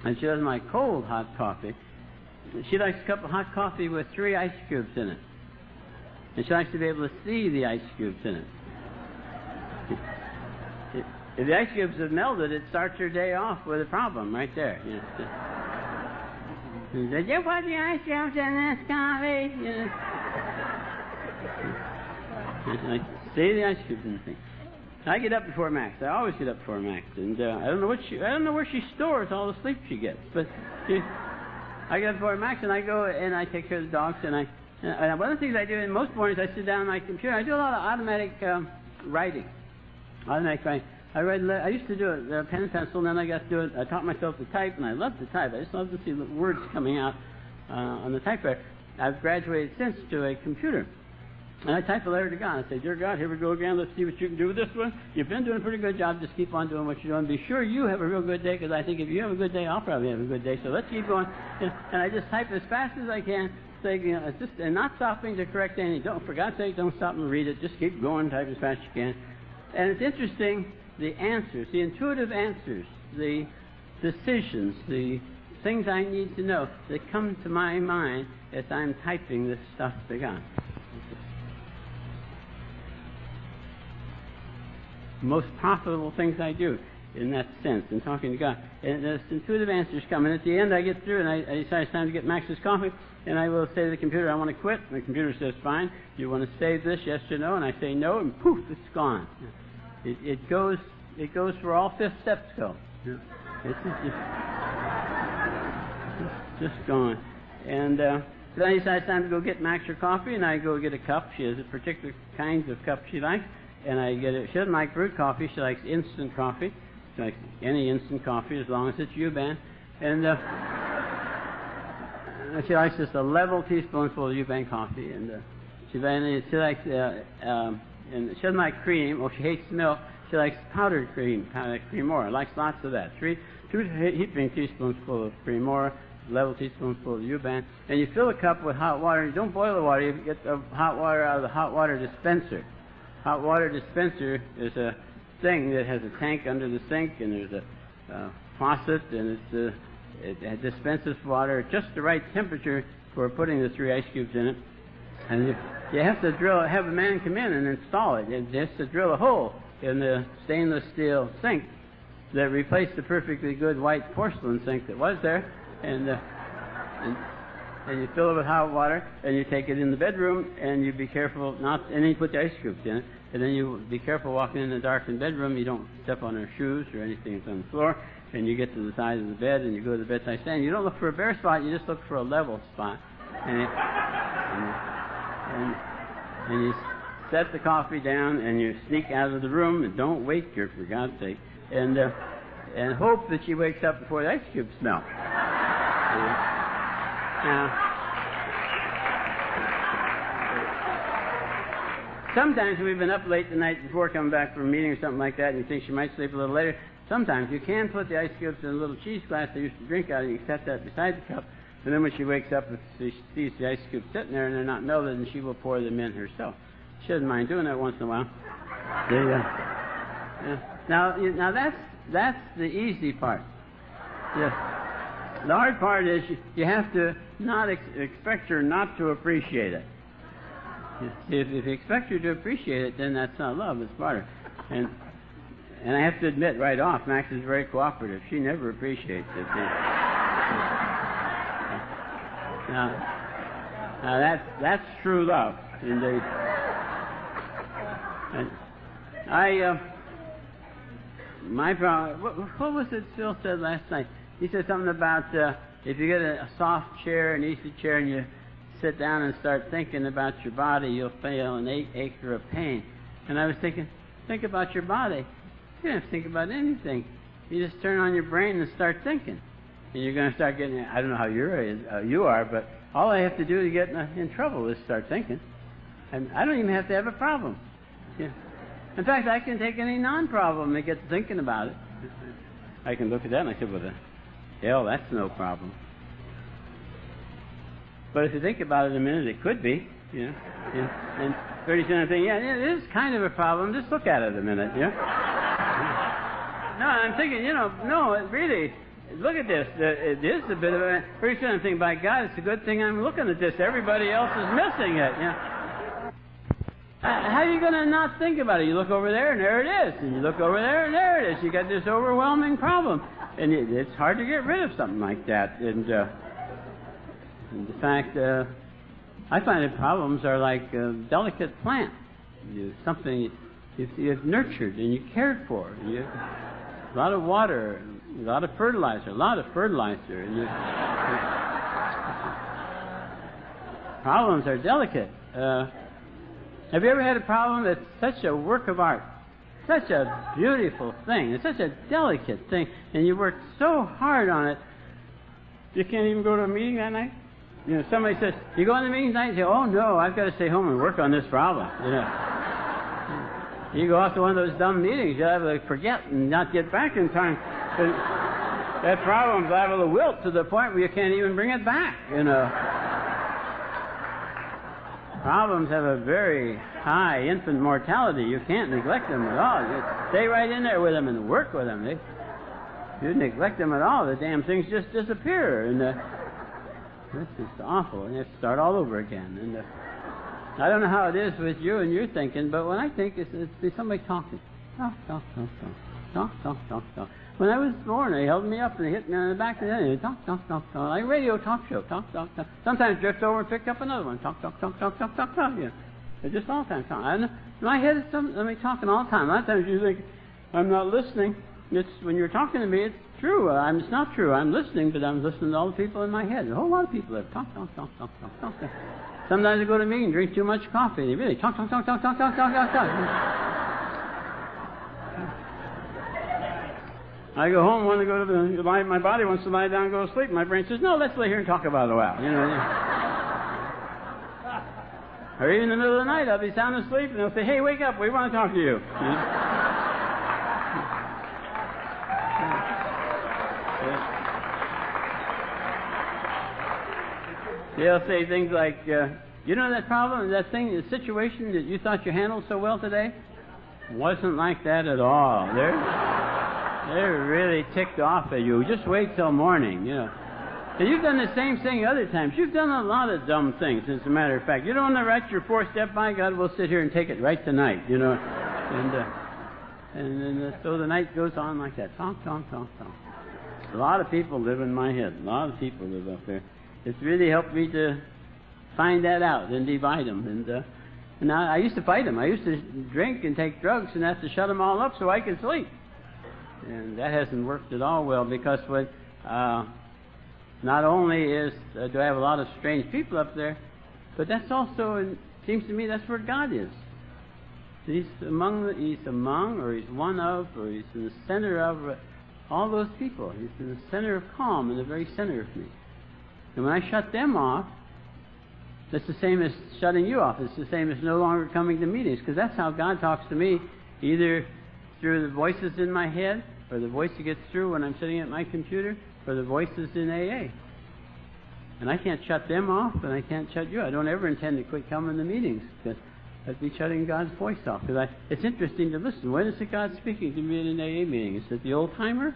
Speaker 2: and she doesn't like cold hot coffee. She likes a cup of hot coffee with 3 ice cubes in it. And she likes to be able to see the ice cubes in it. If the ice cubes have melted, it starts her day off with a problem right there. Did you put the ice cubes in this coffee? Like, see the ice cubes in the thing. I get up before Max. I always get up before Max, and I don't know where she stores all the sleep she gets, but I get up before Max, and I go and I take care of the dogs, and one of the things I do in most mornings, I sit down on my computer. I do a lot of automatic writing. I used to do it pen and pencil, and then I got to do it. I taught myself to type, and I love to type. I just love to see the words coming out on the typewriter. I've graduated since to a computer. And I type a letter to God. I say, Dear God, here we go again. Let's see what you can do with this one. You've been doing a pretty good job. Just keep on doing what you're doing. Be sure you have a real good day, because I think if you have a good day, I'll probably have a good day. So let's keep going. And I just type as fast as I can, and not stopping to correct anything. For God's sake, don't stop and read it. Just keep going, type as fast as you can. And it's interesting, the answers, the intuitive answers, the decisions, the things I need to know that come to my mind as I'm typing this stuff to God. Most profitable things I do in that sense, in talking to God. And those intuitive answers come. And at the end, I get through, and I decide it's time to get Max's coffee, and I will say to the computer, I want to quit. And the computer says, fine. Do you want to save this, yes or no? And I say no, and poof, it's gone. It goes where all 5th steps go. It's just gone. And then I decide it's time to go get Max her coffee, and I go get a cup. She has a particular kinds of cup she likes. And I get it. She doesn't like brewed coffee. She likes instant coffee. She likes any instant coffee as long as it's U-Ban. And she likes just a level teaspoonful of U-Ban coffee. And she likes and she doesn't like cream. Well, she hates milk. She likes powdered cream, creamora. Likes lots of that. 2 heaping teaspoonsful of creamora, level teaspoonful of U-Ban. And you fill a cup with hot water. You don't boil the water. You get the hot water out of the hot water dispenser. Hot water dispenser is a thing that has a tank under the sink, and there's a faucet, and it dispenses water at just the right temperature for putting the 3 ice cubes in it. And you have to have a man come in and install it. It has to drill a hole in the stainless steel sink that replaced the perfectly good white porcelain sink that was there, and you fill it with hot water, and you take it in the bedroom, and you be careful and then you put the ice cubes in it, and then you be careful walking in the darkened bedroom. You don't step on her shoes or anything that's on the floor, and you get to the side of the bed, and you go to the bedside stand. You don't look for a bare spot, you just look for a level spot, and you set the coffee down, and you sneak out of the room, and don't wake her, for God's sake, and hope that she wakes up before the ice cubes melt. Now, sometimes we've been up late the night before, coming back from a meeting or something like that, and you think she might sleep a little later. Sometimes you can put the ice cubes in a little cheese glass they used to drink out of. You can set that beside the cup, and then when she wakes up, she sees the ice cubes sitting there, and they're not melted, and she will pour them in herself. She doesn't mind doing that once in a while. Now that's the easy part. The hard part is you have to not expect her not to appreciate it. If you expect her to appreciate it, then that's not love, it's barter. And I have to admit right off, Max is very cooperative. She never appreciates it. Now that's true love, indeed. And my problem, what was it Phil said last night? He said something about if you get a soft chair, an easy chair, and you sit down and start thinking about your body, you'll feel an acre of pain. And I was thinking, think about your body. You don't have to think about anything. You just turn on your brain and start thinking. And you're going to start getting, I don't know how you are, but all I have to do to get in trouble is start thinking. And I don't even have to have a problem. Yeah. In fact, I can take any non-problem and get thinking about it. I can look at that and I say, well, the hell, that's no problem. But if you think about it a minute, it could be. Yeah. And pretty soon I think, yeah, it is kind of a problem. Just look at it a minute. Yeah. No, I'm thinking, no, really, look at this. It is a bit of a... Pretty soon I'm thinking, by God, it's a good thing I'm looking at this. Everybody else is missing it. Yeah. How are you going to not think about it? You look over there, and there it is. And you look over there, and there it is. You got this overwhelming problem. And it's hard to get rid of something like that. And in fact, I find that problems are like a delicate plant. Something you've nurtured and you cared for. A lot of water, a lot of fertilizer. And problems are delicate. Have you ever had a problem that's such a work of art, such a beautiful thing, it's such a delicate thing, and you worked so hard on it, you can't even go to a meeting that night? Somebody says, you go to the meeting tonight and say, oh no, I've got to stay home and work on this problem. You go off to one of those dumb meetings, you'll have to forget and not get back in time. That problem's liable to wilt to the point where you can't even bring it back, Problems have a very high infant mortality. You can't neglect them at all. You stay right in there with them and work with them. If you neglect them at all, the damn things just disappear. And this is awful. And you have to start all over again. And I don't know how it is with you and your thinking, but when I think, it's somebody talking. Talk. When I was born, they held me up and they hit me on the back of the head. Talk. Like a radio talk show. Talk. Sometimes drift over and pick up another one. Talk. Yeah. They're just all the time talking. My head is somebody talking all the time. A lot of times you think, I'm not listening. It's when you're talking to me, it's true. It's not true. I'm listening, but I'm listening to all the people in my head. A whole lot of people have talk. Sometimes I go to a meeting, drink too much coffee. They really talk. I go home, want to go to my body wants to lie down and go to sleep. My brain says, no, let's lay here and talk about it a while. Or even in the middle of the night, I'll be sound asleep, and they'll say, hey, wake up, we want to talk to you. They'll say things like, that problem, that thing, the situation that you thought you handled so well today? Wasn't like that at all. They're really ticked off at you. Just wait till morning, And you've done the same thing other times. You've done a lot of dumb things, as a matter of fact. You don't want to write your 4-step, by God, we'll sit here and take it right tonight, And so the night goes on like that. Talk. A lot of people live in my head. A lot of people live up there. It's really helped me to find that out and divide them. And I used to fight them. I used to drink and take drugs and have to shut them all up so I could sleep. And that hasn't worked at all well, because not only do I have a lot of strange people up there, but that's also, it seems to me, that's where God is. He's among, or he's one of, or he's in the center of all those people. He's in the center of calm, in the very center of me. And when I shut them off, that's the same as shutting you off. It's the same as no longer coming to meetings, because that's how God talks to me, either through the voices in my head, or the voice that gets through when I'm sitting at my computer, or the voices in AA. And I can't shut them off, and I can't shut you. I don't ever intend to quit coming to meetings, because I'd be shutting God's voice off. Because it's interesting to listen. When is it God speaking to me in an AA meeting? Is it the old-timer?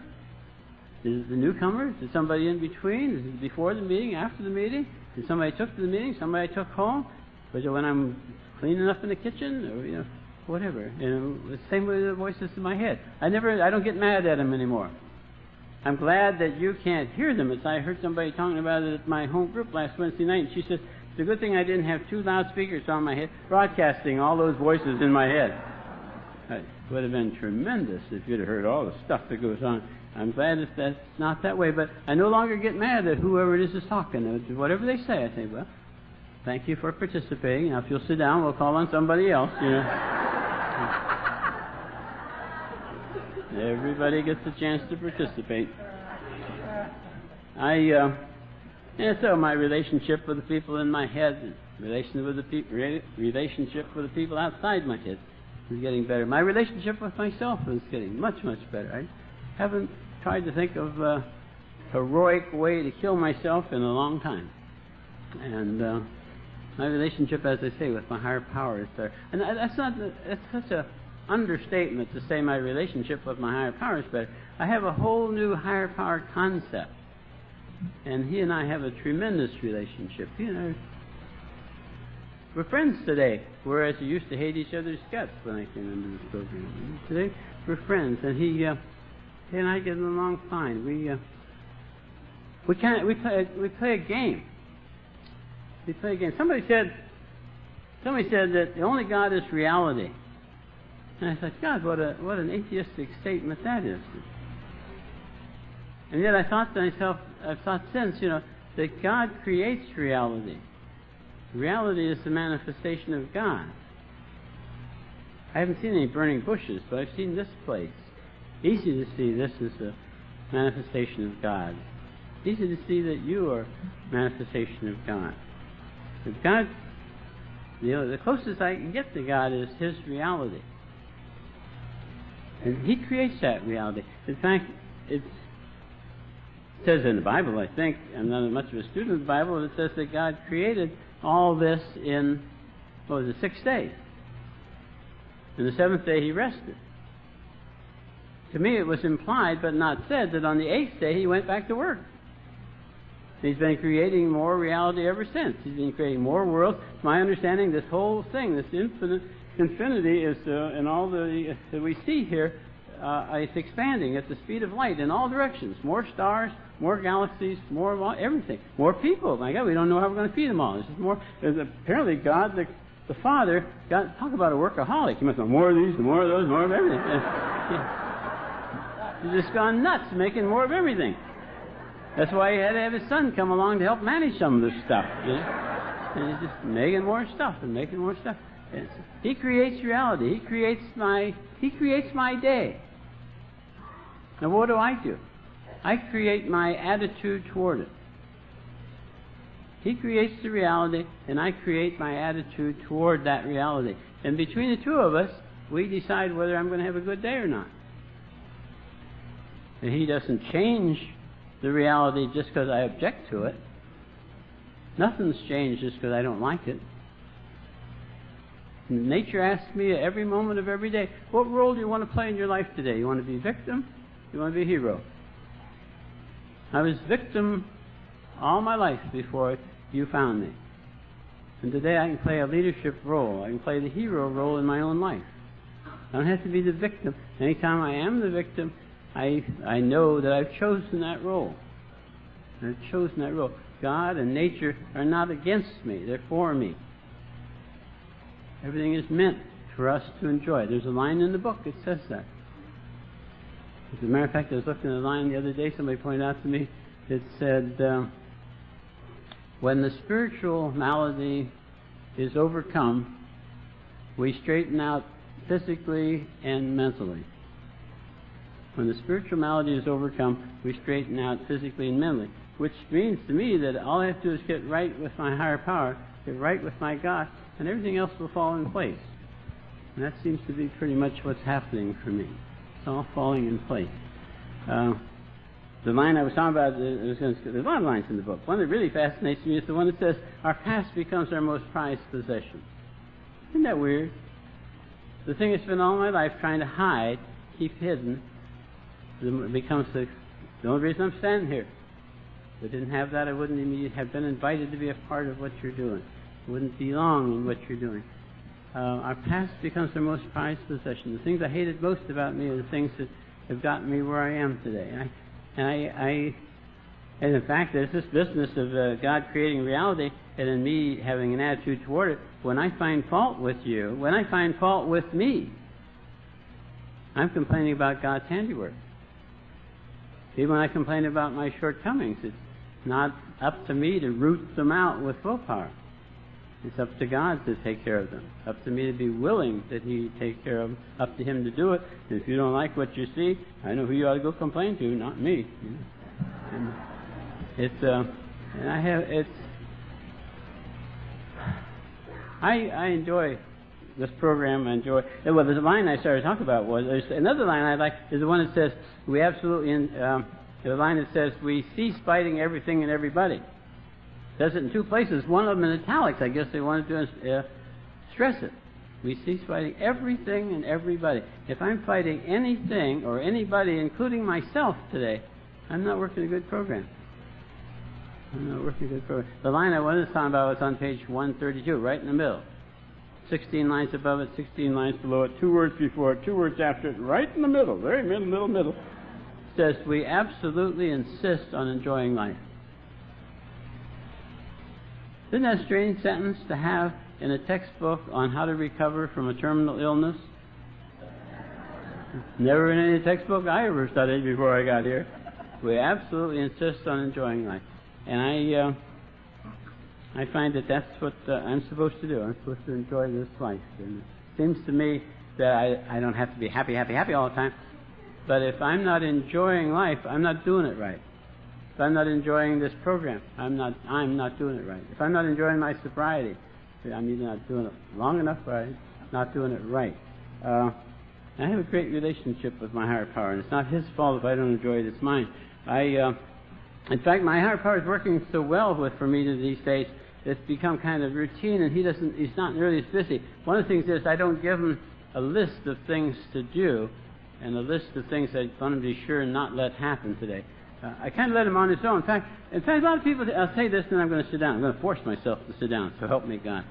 Speaker 2: Is it the newcomer? Is it somebody in between? Is it before the meeting, after the meeting? Is it somebody I took to the meeting, somebody I took home? Was it when I'm cleaning up in the kitchen? Or, whatever. The same with the voices in my head. I don't get mad at them anymore. I'm glad that you can't hear them. As I heard somebody talking about it at my home group last Wednesday night, and she says, it's a good thing I didn't have 2 loudspeakers on my head broadcasting all those voices in my head. It would have been tremendous if you'd have heard all the stuff that goes on. I'm glad that's not that way, but I no longer get mad at whoever it is talking. Whatever they say, I say, well, thank you for participating. Now, if you'll sit down, we'll call on somebody else, Everybody gets a chance to participate. And so my relationship with the people in my head, relationship with the people outside my head is getting better. My relationship with myself is getting much, much better. I haven't tried to think of a heroic way to kill myself in a long time. And my relationship, as I say, with my higher power is there. And that's such an understatement to say my relationship with my higher power is better. I have a whole new higher power concept. And he and I have a tremendous relationship. He and I, we're friends today, whereas we used to hate each other's guts when I came into this program. Today, we're friends, and he and I get along fine. We play a game. We play a game. Somebody said that the only God is reality. And I thought, God, what an atheistic statement that is. And yet I thought to myself, I've thought since, that God creates reality. Reality is the manifestation of God. I haven't seen any burning bushes, but I've seen this place. Easy to see this is a manifestation of God. Easy to see that you are a manifestation of God. But God, the closest I can get to God is His reality. And He creates that reality. In fact, it says in the Bible, I think, I'm not much of a student of the Bible, but it says that God created all this in, 6 days. And the seventh day He rested. To me it was implied, but not said, that on the 8th day He went back to work. He's been creating more reality ever since. He's been creating more worlds. My understanding, this whole thing, this infinity is, and all that we see here, it's expanding at the speed of light in all directions. More stars, more galaxies, more everything. More people. My God, we don't know how we're going to feed them all. This is more. Apparently, God, the Father, talk about a workaholic. He must want more of these, more of those, more of everything. He's just gone nuts, making more of everything. That's why He had to have His Son come along to help manage some of this stuff. And He's just making more stuff and making more stuff. He creates reality. He creates my day. Now what do? I create my attitude toward it. He creates the reality, and I create my attitude toward that reality. And between the two of us, we decide whether I'm going to have a good day or not. And He doesn't change the reality just because I object to it. Nothing's changed just because I don't like it. Nature asks me at every moment of every day, what role do you want to play in your life today? You want to be a victim? You want to be a hero? I was victim all my life before you found me. And today I can play a leadership role. I can play the hero role in my own life. I don't have to be the victim. Anytime I am the victim, I know that I've chosen that role. I've chosen that role. God and nature are not against me. They're for me. Everything is meant for us to enjoy. There's a line in the book that says that. As a matter of fact, I was looking at a line the other day, somebody pointed out to me, it said, when the spiritual malady is overcome, we straighten out physically and mentally. When the spiritual malady is overcome, we straighten out physically and mentally. Which means to me that all I have to do is get right with my higher power, get right with my God, and everything else will fall in place. And that seems to be pretty much what's happening for me. It's all falling in place. The line I was talking about, there's a lot of lines in the book. One that really fascinates me is the one that says, our past becomes our most prized possession. Isn't that weird? The thing that's been all my life trying to hide, keep hidden, becomes the only reason I'm standing here. If I didn't have that, I wouldn't even have been invited to be a part of what you're doing. I wouldn't belong in what you're doing. Our past becomes our most prized possession. The things I hated most about me are the things that have gotten me where I am today. And in fact, there's this business of God creating reality, and in me having an attitude toward it. When I find fault with you, when I find fault with me, I'm complaining about God's handiwork. Even when I complain about my shortcomings, it's not up to me to root them out with willpower. It's up to God to take care of them. Up to me to be willing that He take care of them. Up to Him to do it. And if you don't like what you see, I know who you ought to go complain to, not me. You know? And it's and I enjoy this program. I enjoy. Well, the line I started talking about was another line I like is the one that says we absolutely. The line that says we cease fighting everything and everybody. Does it in two places. One of them in italics. I guess they wanted to stress it. We cease fighting everything and everybody. If I'm fighting anything or anybody, including myself today, I'm not working a good program. I'm not working a good program. The line I wanted to talk about was on page 132, right in the middle. 16 lines above it, 16 lines below it, 2 words before it, 2 words after it, right in the middle, very middle. It says, we absolutely insist on enjoying life. Isn't that a strange sentence to have in a textbook on how to recover from a terminal illness? Never in any textbook I ever studied before I got here. We absolutely insist on enjoying life. And I find that that's what I'm supposed to do. I'm supposed to enjoy this life. And it seems to me that I don't have to be happy all the time. But if I'm not enjoying life, I'm not doing it right. If I'm not enjoying this program, I'm not doing it right. If I'm not enjoying my sobriety, I'm either not doing it long enough or I'm not doing it right. I have a great relationship with my higher power, and it's not his fault if I don't enjoy it, it's mine. In fact, my higher power is working so well for me these days, it's become kind of routine, and he's not nearly as busy. One of the things is I don't give him a list of things to do and a list of things I want to be sure not let happen today. I kind of let him on his own. In fact, a lot of people, I'll say this and then I'm going to sit down. I'm going to force myself to sit down, so help me God.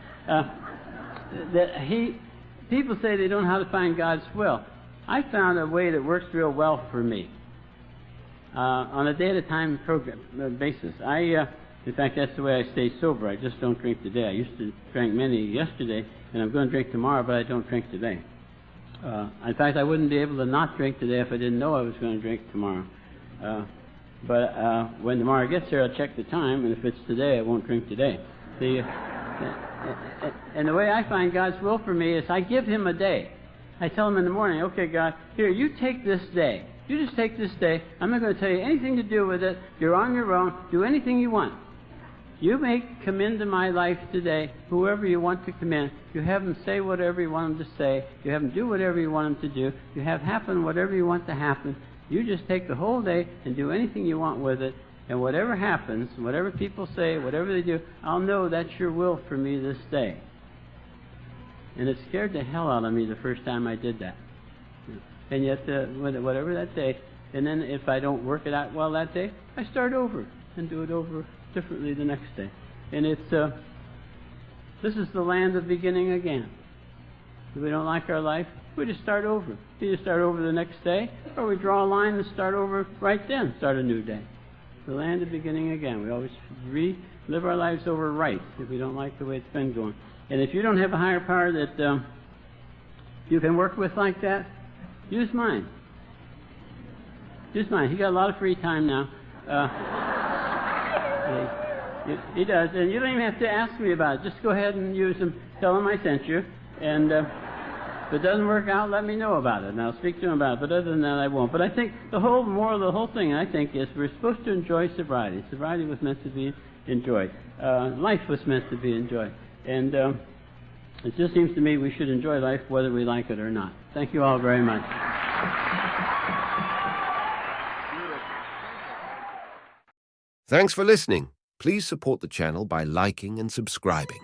Speaker 2: People say they don't know how to find God's will. I found a way that works real well for me. On a day-at-a-time basis. In fact, that's the way I stay sober. I just don't drink today. I used to drink many yesterday, and I'm going to drink tomorrow, but I don't drink today. In fact, I wouldn't be able to not drink today if I didn't know I was going to drink tomorrow. But when tomorrow gets there, I'll check the time, and if it's today, I won't drink today. And the way I find God's will for me is I give Him a day. I tell Him in the morning, okay, God, here, you take this day. You just take this day. I'm not going to tell you anything to do with it. You're on your own. Do anything you want. You may come into my life today, whoever you want to come in. You have them say whatever you want them to say. You have them do whatever you want them to do. You have happen whatever you want to happen. You just take the whole day and do anything you want with it. And whatever happens, whatever people say, whatever they do, I'll know that's your will for me this day. And it scared the hell out of me the first time I did that. And yet, whatever that day, and then if I don't work it out well that day, I start over and do it over differently the next day. And this is the land of beginning again. If we don't like our life, we just start over. We just start over the next day, or we draw a line and start over right then, start a new day. The land of beginning again. We always live our lives over right if we don't like the way it's been going. And if you don't have a higher power that you can work with like that, use mine. Use mine. He got a lot of free time now. He does, and you don't even have to ask me about it. Just go ahead and use him. Tell him I sent you, and if it doesn't work out, let me know about it, and I'll speak to him about it. But other than that, I won't. But I think the whole moral of the whole thing, I think, is we're supposed to enjoy sobriety. Sobriety was meant to be enjoyed. Life was meant to be enjoyed, and it just seems to me we should enjoy life whether we like it or not. Thank you all very much.
Speaker 1: Thanks for listening. Please support the channel by liking and subscribing.